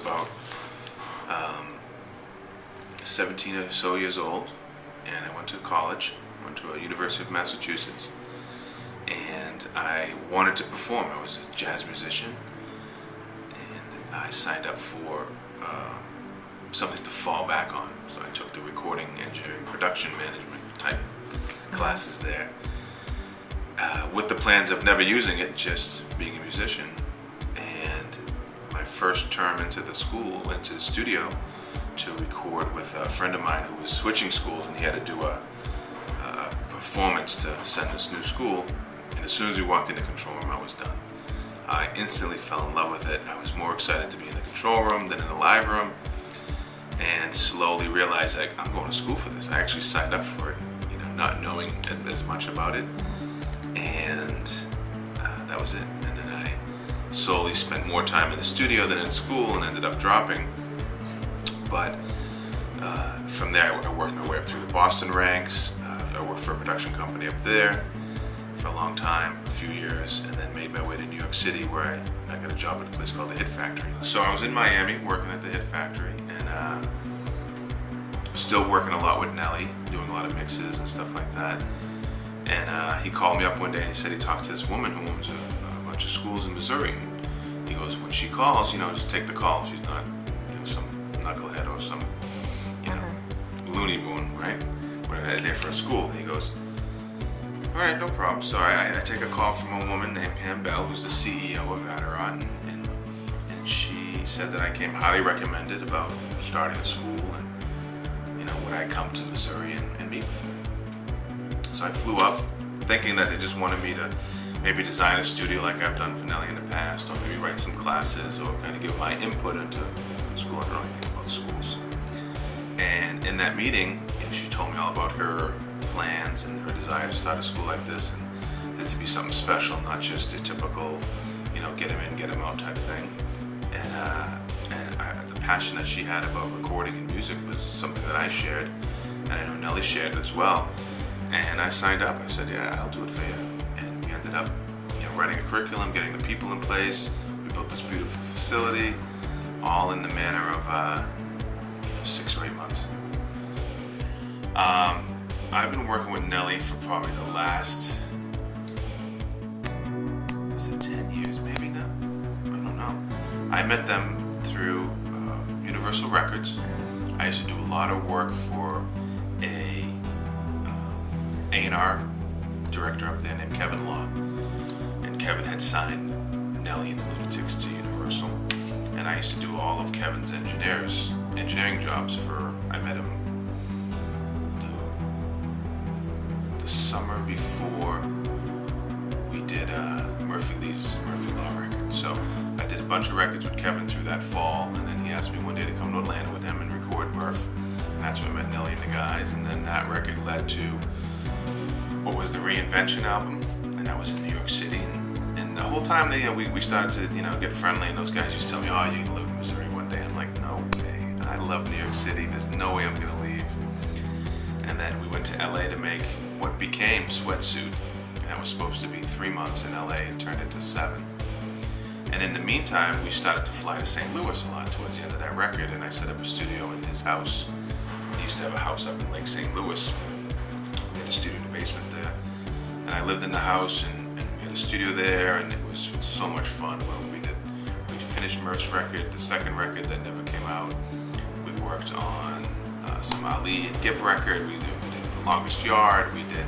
about 17 or so years old, and I went to college. I went to a University of Massachusetts, and I wanted to perform. I was a jazz musician, and I signed up for something to fall back on. So I took the recording engineering, production management type classes there, with the plans of never using it, just being a musician. And my first term into the school, into the studio to record with a friend of mine who was switching schools, and he had to do a performance to send this new school. And as soon as we walked in the control room, I was done. I instantly fell in love with it. I was more excited to be in the control room than in the live room, and slowly realized, like, I'm going to school for this. I actually signed up for it, not knowing as much about it, and that was it. And then I slowly spent more time in the studio than in school, and ended up dropping. But from there, I worked my way up through the Boston ranks. I worked for a production company up there for a long time, a few years, and then made my way to New York City, where I got a job at a place called the Hit Factory. So I was in Miami working at the Hit Factory, and still working a lot with Nelly, doing a lot of mixes and stuff like that. And he called me up one day and he said he talked to this woman who owns a bunch of schools in Missouri. And he goes, when she calls, just take the call. She's not some knucklehead or some loony boon, right? We're there for a school. He goes, all right, no problem. So I take a call from a woman named Pam Bell, who's the CEO of Educator, and she said that I came highly recommended about starting a school, and would I come to Missouri and meet with her. So I flew up thinking that they just wanted me to maybe design a studio like I've done for Nelly in the past, or maybe write some classes, or kind of give my input into school. I don't know anything about schools. And in that meeting, she told me all about her plans and her desire to start a school like this, and it to be something special, not just a typical, get them in, get them out type thing. And the passion that she had about recording and music was something that I shared, and I know Nelly shared as well. And I signed up. I said, yeah, I'll do it for you. And we ended up, writing a curriculum, getting the people in place. We built this beautiful facility, all in the manner of 6 or 8 months. I've been working with Nelly for probably the last, 10 years maybe now? I don't know. I met them through Universal Records. I used to do a lot of work for a A&R director up there named Kevin Law. And Kevin had signed Nelly and the Lunatics to Universal. And I used to do all of Kevin's engineering jobs I met him the summer before we did Murphy Law record. So I did a bunch of records with Kevin through that fall, and then he asked me one day to come to Atlanta with him and record Murph. And that's when I met Nelly and the guys. And then that record led to what was the Reinvention album, and that was in New York City. And the whole time we started to get friendly, and those guys used to tell me, oh, you can live in Missouri one day. I'm like, no way. I love New York City. There's no way I'm gonna leave. And then we went to LA to make what became Sweatsuit. And that was supposed to be 3 months in LA. It turned into 7. And in the meantime, we started to fly to St. Louis a lot towards the end of that record, and I set up a studio in his house. He used to have a house up in Lake St. Louis. We had a studio in the basement there. And I lived in the house, and we had a studio there, and it was so much fun. Well, we finished Murph's record, the second record that never came out. We worked on some Ali and Gibb record. We did The Longest Yard. We did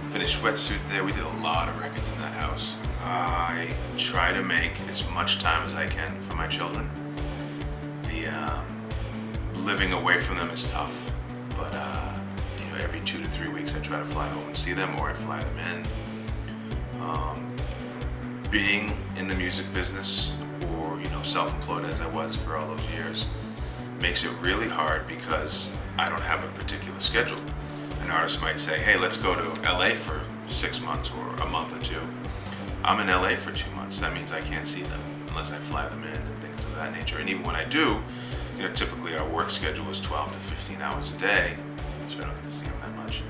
finished Sweatsuit there. We did a lot of records in that house. I try to make as much time as I can for my children. Living away from them is tough, but every 2 to 3 weeks I try to fly home and see them, or I fly them in. Being in the music business, or self-employed as I was for all those years, makes it really hard because I don't have a particular schedule. An artist might say, hey, let's go to LA for 6 months or a month or 2. I'm in LA for 2 months. That means I can't see them unless I fly them in and things of that nature. And even when I do, typically our work schedule is 12 to 15 hours a day, so I don't get to see them that much.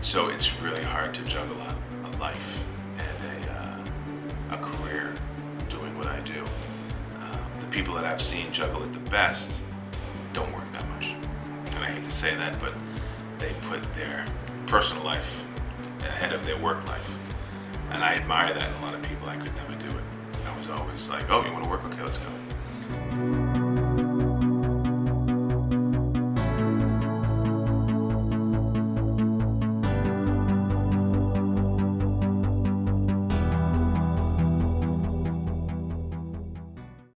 So it's really hard to juggle a life and a career doing what I do. The people that I've seen juggle it the best don't work that much. And I hate to say that, but they put their personal life ahead of their work life. And I admire that in a lot of people. I could never do it. I was always like, oh, you want to work? Okay, let's go.